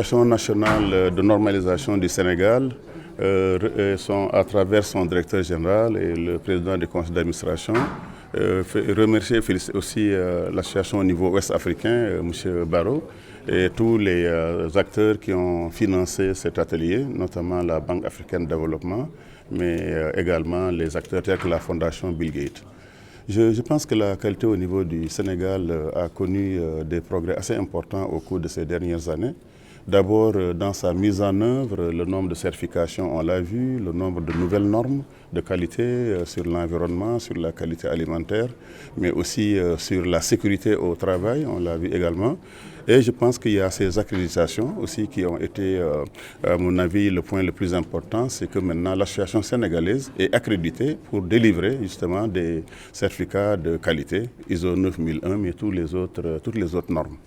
l'Association nationale de normalisation du Sénégal, à travers son directeur général et le président du conseil d'administration, remercier et féliciter aussi l'association au niveau ouest-africain, M. Barrault, et tous les acteurs qui ont financé cet atelier, notamment la Banque africaine de développement, mais également les acteurs tels que la Fondation Bill Gates. Je pense que la qualité au niveau du Sénégal a connu des progrès assez importants au cours de ces dernières années. D'abord, dans sa mise en œuvre, le nombre de certifications, on l'a vu, le nombre de nouvelles normes de qualité sur l'environnement, sur la qualité alimentaire, mais aussi sur la sécurité au travail, on l'a vu également. Et je pense qu'il y a ces accréditations aussi qui ont été, à mon avis, le point le plus important, c'est que maintenant l'association sénégalaise est accréditée pour délivrer justement des certificats de qualité, ISO 9001, mais toutes les autres normes.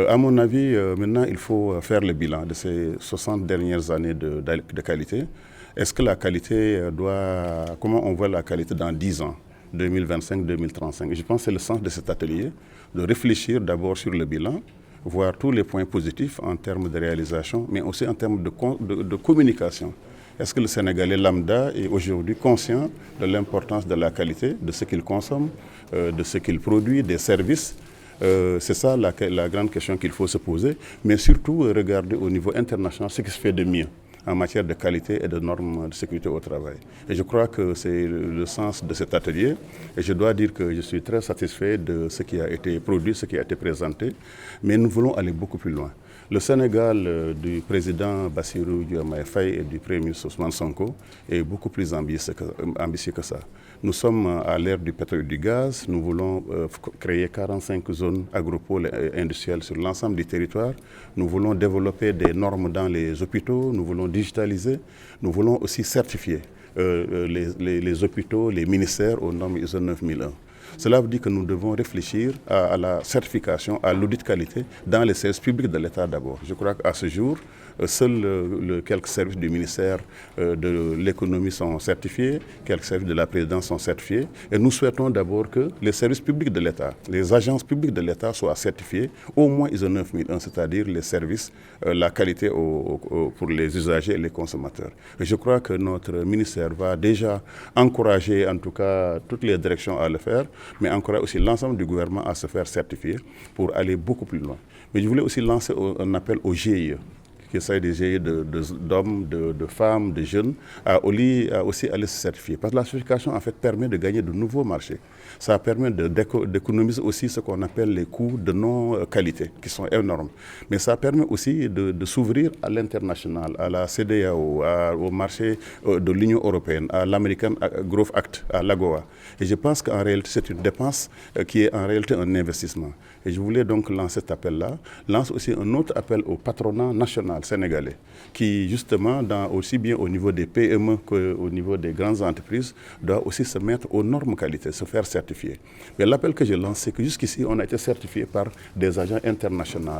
À mon avis, maintenant, il faut faire le bilan de ces 60 dernières années de qualité. Est-ce que la qualité comment on voit la qualité dans 10 ans, 2025-2035? Je pense que c'est le sens de cet atelier, de réfléchir d'abord sur le bilan, voir tous les points positifs en termes de réalisation, mais aussi en termes de communication. Est-ce que le Sénégalais lambda est aujourd'hui conscient de l'importance de la qualité, de ce qu'il consomme, de ce qu'il produit, des services? C'est ça la grande question qu'il faut se poser, mais surtout regarder au niveau international ce qui se fait de mieux en matière de qualité et de normes de sécurité au travail. Et je crois que c'est le sens de cet atelier. Et je dois dire que je suis très satisfait de ce qui a été produit, ce qui a été présenté. Mais nous voulons aller beaucoup plus loin. Le Sénégal du président Bassirou Diomaye Faye et du Premier ministre Ousmane Sonko est beaucoup plus ambitieux que ça. Nous sommes à l'ère du pétrole et du gaz. Nous voulons créer 45 zones agropoles et industrielles sur l'ensemble du territoire. Nous voulons développer des normes dans les hôpitaux. Nous voulons digitaliser. Nous voulons aussi certifier les hôpitaux, les ministères aux normes ISO 9001. Cela veut dire que nous devons réfléchir à la certification, à l'audit qualité dans les services publics de l'État d'abord. Je crois qu'à ce jour, seuls quelques services du ministère de l'économie sont certifiés, quelques services de la présidence sont certifiés. Et nous souhaitons d'abord que les services publics de l'État, les agences publiques de l'État soient certifiées, au moins ISO 9001, c'est-à-dire les services, la qualité pour les usagers et les consommateurs. Et je crois que notre ministère va déjà encourager en tout cas toutes les directions à le faire, mais encourager aussi l'ensemble du gouvernement à se faire certifier pour aller beaucoup plus loin. Mais je voulais aussi lancer un appel aux GIE, qu'il s'agisse des GIE d'hommes, de femmes, de jeunes, à aussi aller se certifier. Parce que la certification, en fait, permet de gagner de nouveaux marchés. Ça permet d'économiser aussi ce qu'on appelle les coûts de non-qualité, qui sont énormes. Mais ça permet aussi de s'ouvrir à l'international, à la CEDEAO, au marché de l'Union européenne, à l'American Growth Act, à l'AGOA. Et je pense qu'en réalité, c'est une dépense qui est en réalité un investissement. Et je voulais donc lancer cet appel-là. Lance aussi un autre appel au patronat national sénégalais, qui justement, aussi bien au niveau des PME qu'au niveau des grandes entreprises, doit aussi se mettre aux normes qualité, se faire certifier. Mais l'appel que je lance, c'est que jusqu'ici, on a été certifié par des agents internationaux,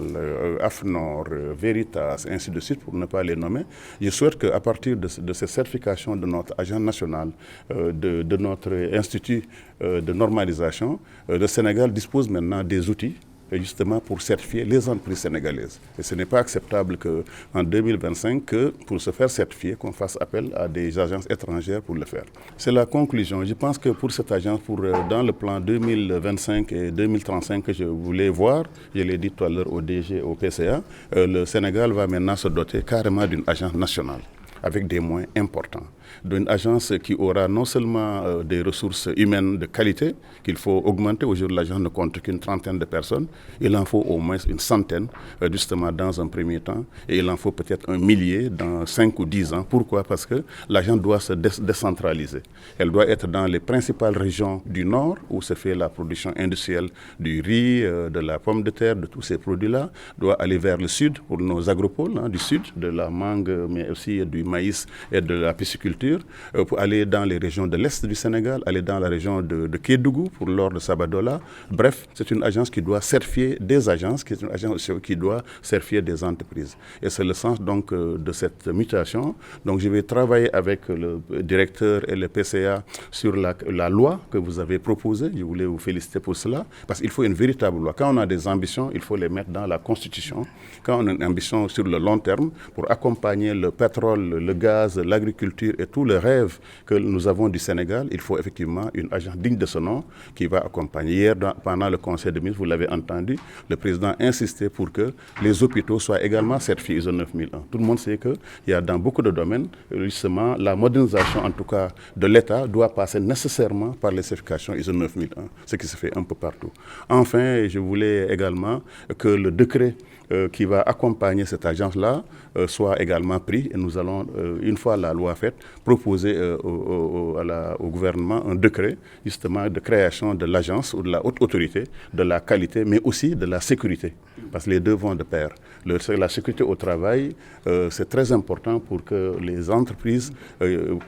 AFNOR, Veritas, ainsi de suite, pour ne pas les nommer. Je souhaite qu'à partir de ces certifications de notre agent national, de notre institut de normalisation, le Sénégal dispose maintenant des outils justement pour certifier les entreprises sénégalaises. Et ce n'est pas acceptable qu'en 2025, pour se faire certifier, qu'on fasse appel à des agences étrangères pour le faire. C'est la conclusion. Je pense que pour cette agence, dans le plan 2025 et 2035 que je voulais voir, je l'ai dit tout à l'heure au DG, au PCA, le Sénégal va maintenant se doter carrément d'une agence nationale avec des moyens importants, d'une agence qui aura non seulement des ressources humaines de qualité qu'il faut augmenter. Aujourd'hui, l'agence ne compte qu'une trentaine de personnes. Il en faut au moins une centaine, justement, dans un premier temps. Et il en faut peut-être un millier dans 5 ou 10 ans. Pourquoi? Parce que l'agence doit se décentraliser. Elle doit être dans les principales régions du Nord, où se fait la production industrielle du riz, de la pomme de terre, de tous ces produits-là. Doit aller vers le sud, pour nos agropoles, du sud, de la mangue, mais aussi du maïs et de la pisciculture. l'agriculture, pour aller dans les régions de l'Est du Sénégal, aller dans la région de Kédougou pour l'or de Sabadola. Bref, c'est une agence qui doit certifier des agences, qui est une agence aussi qui doit certifier des entreprises. Et c'est le sens donc de cette mutation. Donc je vais travailler avec le directeur et le PCA sur la loi que vous avez proposée. Je voulais vous féliciter pour cela, parce qu'il faut une véritable loi. Quand on a des ambitions, il faut les mettre dans la Constitution. Quand on a une ambition sur le long terme, pour accompagner le pétrole, le gaz, l'agriculture et tous les rêves que nous avons du Sénégal, il faut effectivement une agence digne de ce nom qui va accompagner. Hier, pendant le Conseil des ministres, vous l'avez entendu, le président insistait pour que les hôpitaux soient également certifiés ISO 9001. Tout le monde sait qu'il y a dans beaucoup de domaines, justement, la modernisation, en tout cas, de l'État doit passer nécessairement par les certifications ISO 9001, ce qui se fait un peu partout. Enfin, je voulais également que le décret qui va accompagner cette agence-là soit également pris. Et nous allons, une fois la loi faite, proposer au gouvernement un décret justement de création de l'agence ou de la haute autorité de la qualité, mais aussi de la sécurité, parce que les deux vont de pair. La sécurité au travail, c'est très important pour que les entreprises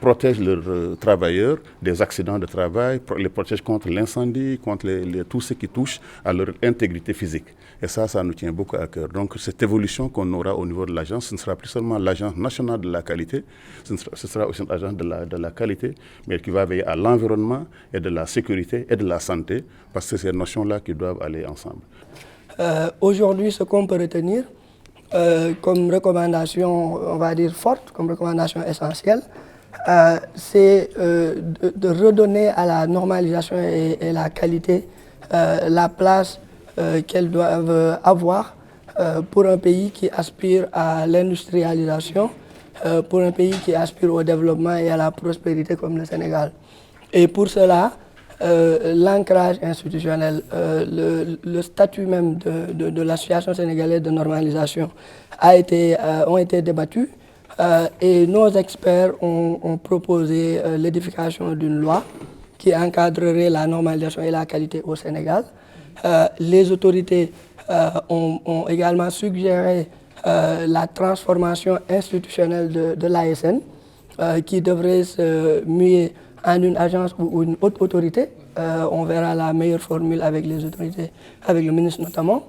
protègent leurs travailleurs des accidents de travail, les protègent contre l'incendie, contre tout ce qui touche à leur intégrité physique. Et ça nous tient beaucoup à cœur. Donc cette évolution qu'on aura au niveau de l'agence, ce ne sera plus seulement l'agence nationale de la qualité, ce sera aussi une agence de la qualité, mais qui va veiller à l'environnement et de la sécurité et de la santé, parce que c'est ces notions-là qui doivent aller ensemble. Aujourd'hui, ce qu'on peut retenir comme recommandation, on va dire forte, comme recommandation essentielle, c'est de redonner à la normalisation et la qualité la place qu'elles doivent avoir pour un pays qui aspire à l'industrialisation, pour un pays qui aspire au développement et à la prospérité comme le Sénégal. Et pour cela, l'ancrage institutionnel, le statut même de l'Association sénégalaise de normalisation ont été débattus et nos experts ont proposé l'édification d'une loi qui encadrerait la normalisation et la qualité au Sénégal. Les autorités ont également suggéré la transformation institutionnelle de l'ASN qui devrait se muer en une agence ou une haute autorité. On verra la meilleure formule avec les autorités, avec le ministre notamment,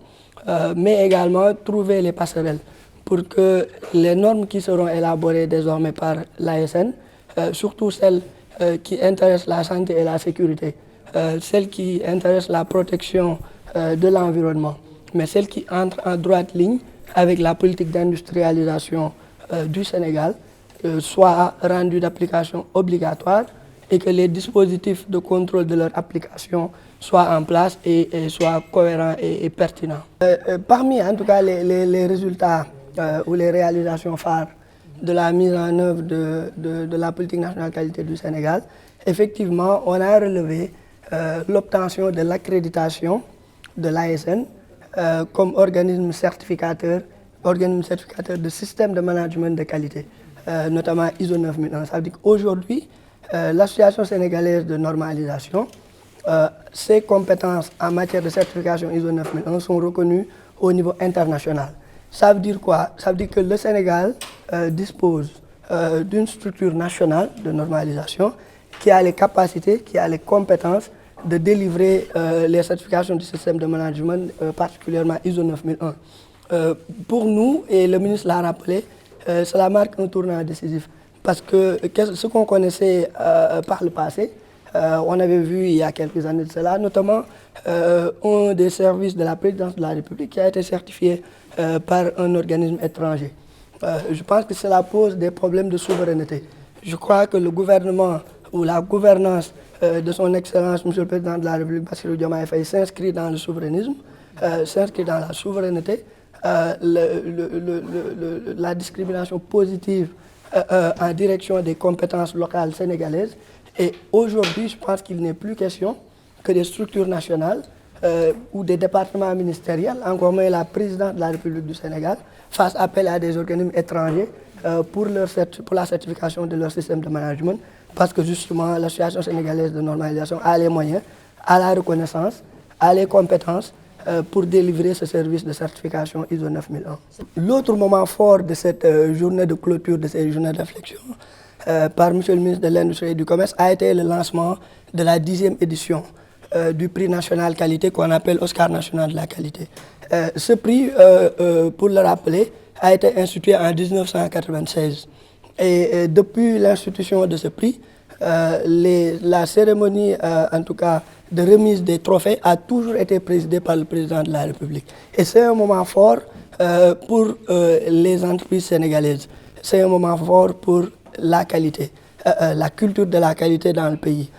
mais également trouver les passerelles pour que les normes qui seront élaborées désormais par l'ASN, surtout celles qui intéressent la santé et la sécurité, celles qui intéressent la protection de l'environnement, mais celles qui entrent en droite ligne avec la politique d'industrialisation du Sénégal, soient rendues d'application obligatoire et que les dispositifs de contrôle de leur application soient en place et soient cohérents et pertinents. Parmi en tout cas les résultats ou les réalisations phares de la mise en œuvre de la politique nationale qualité du Sénégal, effectivement, on a relevé l'obtention de l'accréditation de l'ASN comme organisme certificateur de système de management de qualité, notamment ISO 9001. Ça veut dire qu'aujourd'hui, l'Association sénégalaise de normalisation, ses compétences en matière de certification ISO 9001 sont reconnues au niveau international. Ça veut dire quoi? Ça veut dire que le Sénégal dispose d'une structure nationale de normalisation qui a les capacités, qui a les compétences de délivrer les certifications du système de management, particulièrement ISO 9001. Pour nous, et le ministre l'a rappelé, cela marque un tournant décisif. Parce que ce qu'on connaissait par le passé, on avait vu il y a quelques années de cela, notamment un des services de la présidence de la République qui a été certifié par un organisme étranger. Je pense que cela pose des problèmes de souveraineté. Je crois que le gouvernement ou la gouvernance de son Excellence, Monsieur le Président de la République, Bassirou Diomaye Faye, s'inscrit dans le souverainisme, s'inscrit dans la souveraineté, la discrimination positive en direction des compétences locales sénégalaises. Et aujourd'hui, je pense qu'il n'est plus question que des structures nationales ou des départements ministériels, encore moins la présidence de la République du Sénégal, fassent appel à des organismes étrangers pour la certification de leur système de management, parce que justement l'Association sénégalaise de normalisation a les moyens, a la reconnaissance, a les compétences pour délivrer ce service de certification ISO 9001. L'autre moment fort de cette journée de clôture, de cette journée de réflexion, par M. le ministre de l'Industrie et du Commerce a été le lancement de la 10e édition du prix national qualité qu'on appelle Oscar national de la qualité. Ce prix, pour le rappeler, a été institué en 1996. Et depuis l'institution de ce prix, la cérémonie, en tout cas, de remise des trophées a toujours été présidée par le président de la République. Et c'est un moment fort pour les entreprises sénégalaises. C'est un moment fort pour la qualité, la culture de la qualité dans le pays.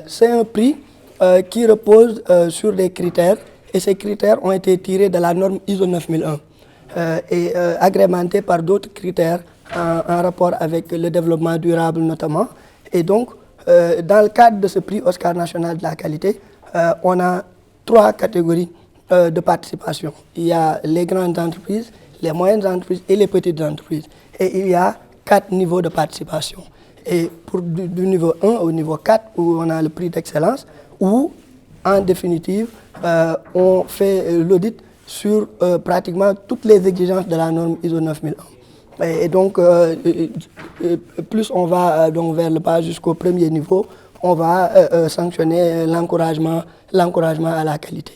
C'est un prix qui repose sur des critères, et ces critères ont été tirés de la norme ISO 9001 et agrémentés par d'autres critères en rapport avec le développement durable notamment. Et donc, dans le cadre de ce prix Oscar national de la qualité, on a 3 catégories de participation. Il y a les grandes entreprises, les moyennes entreprises et les petites entreprises. Et il y a 4 niveaux de participation. Et pour du niveau 1 au niveau 4, où on a le prix d'excellence, où, en définitive, on fait l'audit sur pratiquement toutes les exigences de la norme ISO 9001. Et donc, plus on va donc vers le bas jusqu'au premier niveau, on va sanctionner l'encouragement à la qualité.